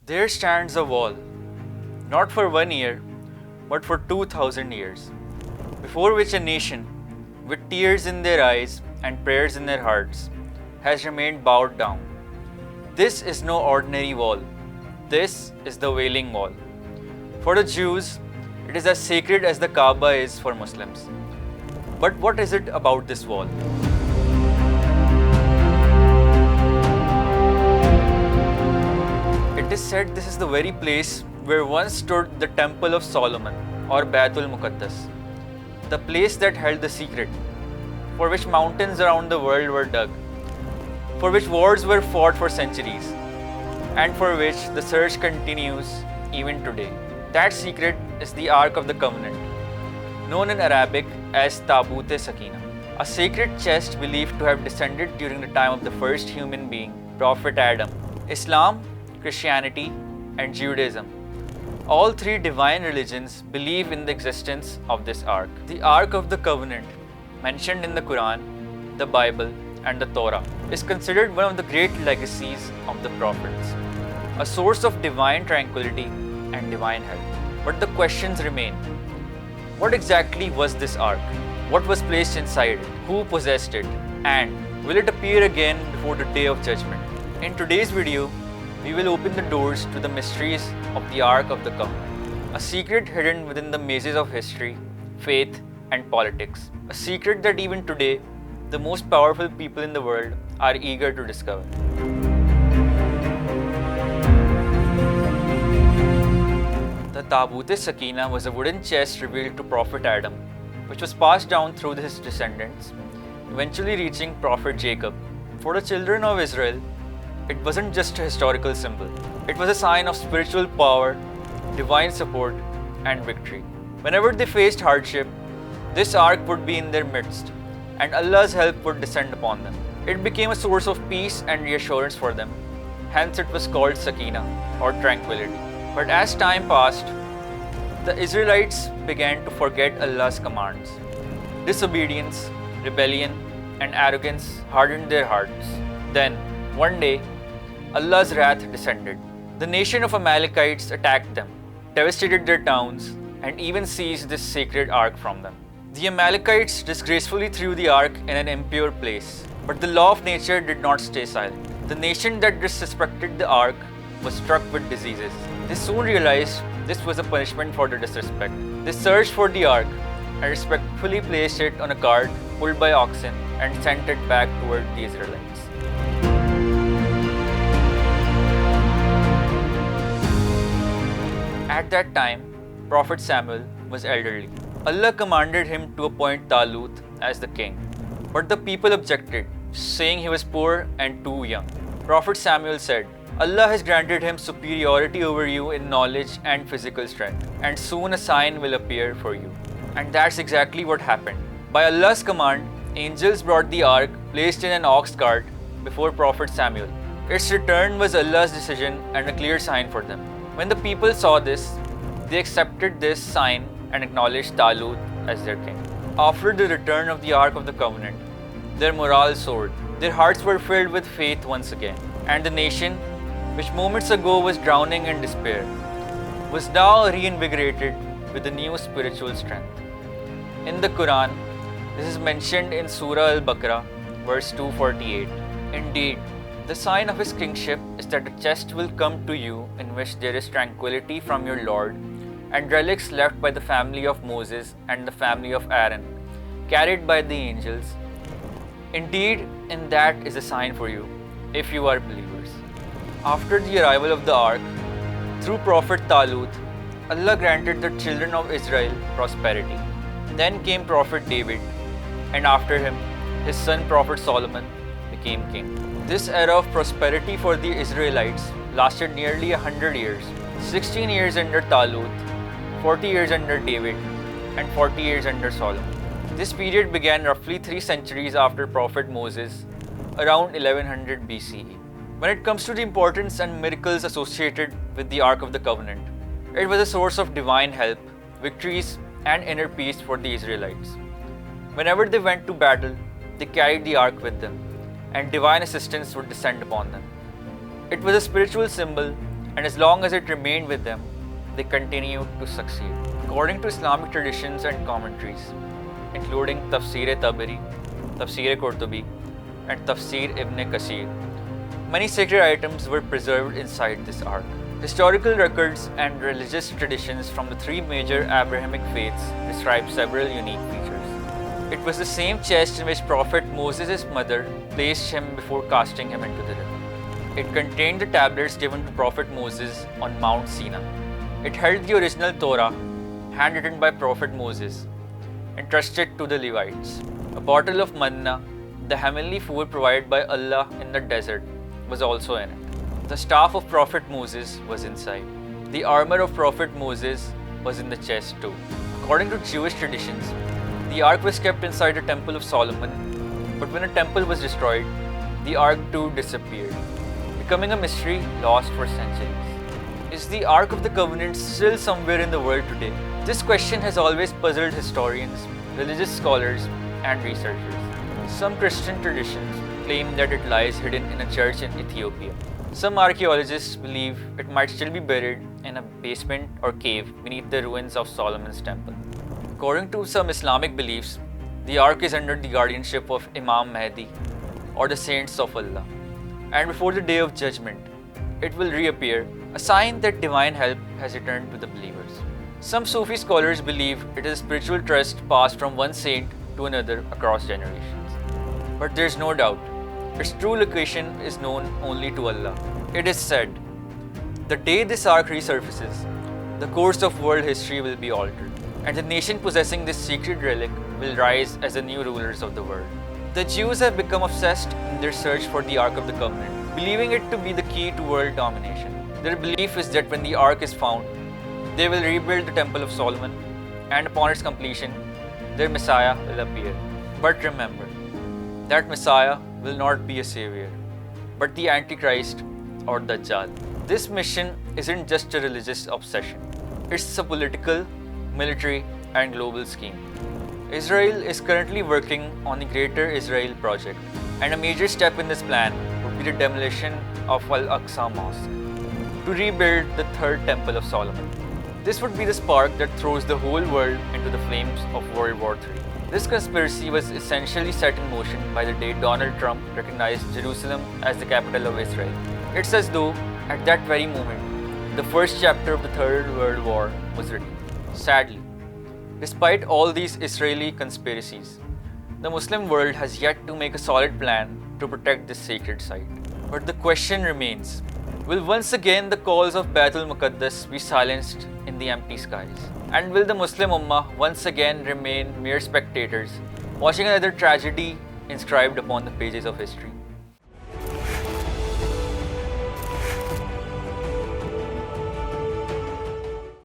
There stands a wall, not for 1 year, but for 2000 years, before which a nation, with tears in their eyes and prayers in their hearts, has remained bowed down. This is no ordinary wall. This is the Wailing Wall. For the Jews, it is as sacred as the Kaaba is for Muslims. But what is it about this wall? It is said this is the very place where once stood the Temple of Solomon, or Baitul Muqaddas, the place that held the secret, for which mountains around the world were dug, for which wars were fought for centuries, and for which the search continues even today. That secret is the Ark of the Covenant, known in Arabic as Taboot Sakina, a sacred chest believed to have descended during the time of the first human being, Prophet Adam. Islam, Christianity, and Judaism, all three divine religions, believe in the existence of this Ark. The Ark of the Covenant, mentioned in the Quran, the Bible, and the Torah, is considered one of the great legacies of the prophets, a source of divine tranquility and divine help. But the questions remain. What exactly was this Ark? What was placed inside it? Who possessed it? And will it appear again before the day of judgment? In today's video, we will open the doors to the mysteries of the Ark of the Covenant, a secret hidden within the mazes of history, faith, and politics, a secret that even today, the most powerful people in the world are eager to discover. The Taboot Sakina was a wooden chest revealed to Prophet Adam, which was passed down through his descendants, eventually reaching Prophet Jacob. For the children of Israel, it wasn't just a historical symbol. It was a sign of spiritual power, divine support, and victory. Whenever they faced hardship, this ark would be in their midst, and Allah's help would descend upon them. It became a source of peace and reassurance for them. Hence it was called Sakina, or tranquility. But as time passed, the Israelites began to forget Allah's commands. Disobedience, rebellion, and arrogance hardened their hearts. Then, one day, Allah's wrath descended. The nation of Amalekites attacked them, devastated their towns, and even seized this sacred ark from them. The Amalekites disgracefully threw the ark in an impure place. But the law of nature did not stay silent. The nation that disrespected the ark was struck with diseases. They soon realized this was a punishment for their disrespect. They searched for the ark and respectfully placed it on a cart pulled by oxen and sent it back toward the Israelites. At that time, Prophet Samuel was elderly. Allah commanded him to appoint Talut as the king, but the people objected, saying he was poor and too young. Prophet Samuel said, Allah has granted him superiority over you in knowledge and physical strength, and soon a sign will appear for you. And that's exactly what happened. By Allah's command, angels brought the ark placed in an ox cart before Prophet Samuel. Its return was Allah's decision and a clear sign for them. When the people saw this, they accepted this sign and acknowledged Talut as their king. After the return of the Ark of the Covenant, their morale soared. Their hearts were filled with faith once again. And the nation, which moments ago was drowning in despair, was now reinvigorated with a new spiritual strength. In the Quran, this is mentioned in Surah Al-Baqarah, verse 248. Indeed, the sign of his kingship is that a chest will come to you in which there is tranquility from your Lord, and relics left by the family of Moses and the family of Aaron, carried by the angels. Indeed, in that is a sign for you, if you are believers. After the arrival of the ark, through Prophet Talut, Allah granted the children of Israel prosperity. Then came Prophet David, and after him, his son Prophet Solomon became king. This era of prosperity for the Israelites lasted nearly 100 years, 16 years under Talut, 40 years under David, and 40 years under Solomon. This period began roughly 3 centuries after Prophet Moses, around 1100 BCE. When it comes to the importance and miracles associated with the Ark of the Covenant, it was a source of divine help, victories, and inner peace for the Israelites. Whenever they went to battle, they carried the ark with them, and divine assistance would descend upon them. It was a spiritual symbol and as long as it remained with them, they continued to succeed. According to Islamic traditions and commentaries, including Tafsir Tabari, Tafsir Qurtubi, and Tafsir Ibn Kasir, many sacred items were preserved inside this ark. Historical records and religious traditions from the three major Abrahamic faiths describe several unique features. It was the same chest in which Prophet Moses' mother placed him before casting him into the river. It contained the tablets given to Prophet Moses on Mount Sinai. It held the original Torah, handwritten by Prophet Moses, entrusted to the Levites. A bottle of manna, the heavenly food provided by Allah in the desert, was also in it. The staff of Prophet Moses was inside. The armor of Prophet Moses was in the chest too. According to Jewish traditions, the ark was kept inside the Temple of Solomon, but when the temple was destroyed, the ark too disappeared, becoming a mystery lost for centuries. Is the Ark of the Covenant still somewhere in the world today? This question has always puzzled historians, religious scholars, and researchers. Some Christian traditions claim that it lies hidden in a church in Ethiopia. Some archaeologists believe it might still be buried in a basement or cave beneath the ruins of Solomon's temple. According to some Islamic beliefs, the Ark is under the guardianship of Imam Mahdi or the saints of Allah, and before the day of judgment, it will reappear, a sign that divine help has returned to the believers. Some Sufi scholars believe it is a spiritual trust passed from one saint to another across generations. But there is no doubt, its true location is known only to Allah. It is said, the day this ark resurfaces, the course of world history will be altered, and the nation possessing this secret relic will rise as the new rulers of the world. The Jews have become obsessed in their search for the Ark of the Covenant, believing it to be the key to world domination. Their belief is that when the Ark is found, they will rebuild the Temple of Solomon, and upon its completion, their Messiah will appear. But remember, that Messiah will not be a savior, but the Antichrist or Dajjal. This mission isn't just a religious obsession, it's a political, military, and global scheme. Israel is currently working on the Greater Israel Project, and a major step in this plan would be the demolition of Al-Aqsa Mosque to rebuild the Third Temple of Solomon. This would be the spark that throws the whole world into the flames of World War III. This conspiracy was essentially set in motion by the day Donald Trump recognized Jerusalem as the capital of Israel. It's as though, at that very moment, the first chapter of the Third World War was written. Sadly, despite all these Israeli conspiracies, the Muslim world has yet to make a solid plan to protect this sacred site. But the question remains, will once again the calls of Baitul Muqaddas be silenced in the empty skies? And will the Muslim Ummah once again remain mere spectators, watching another tragedy inscribed upon the pages of history?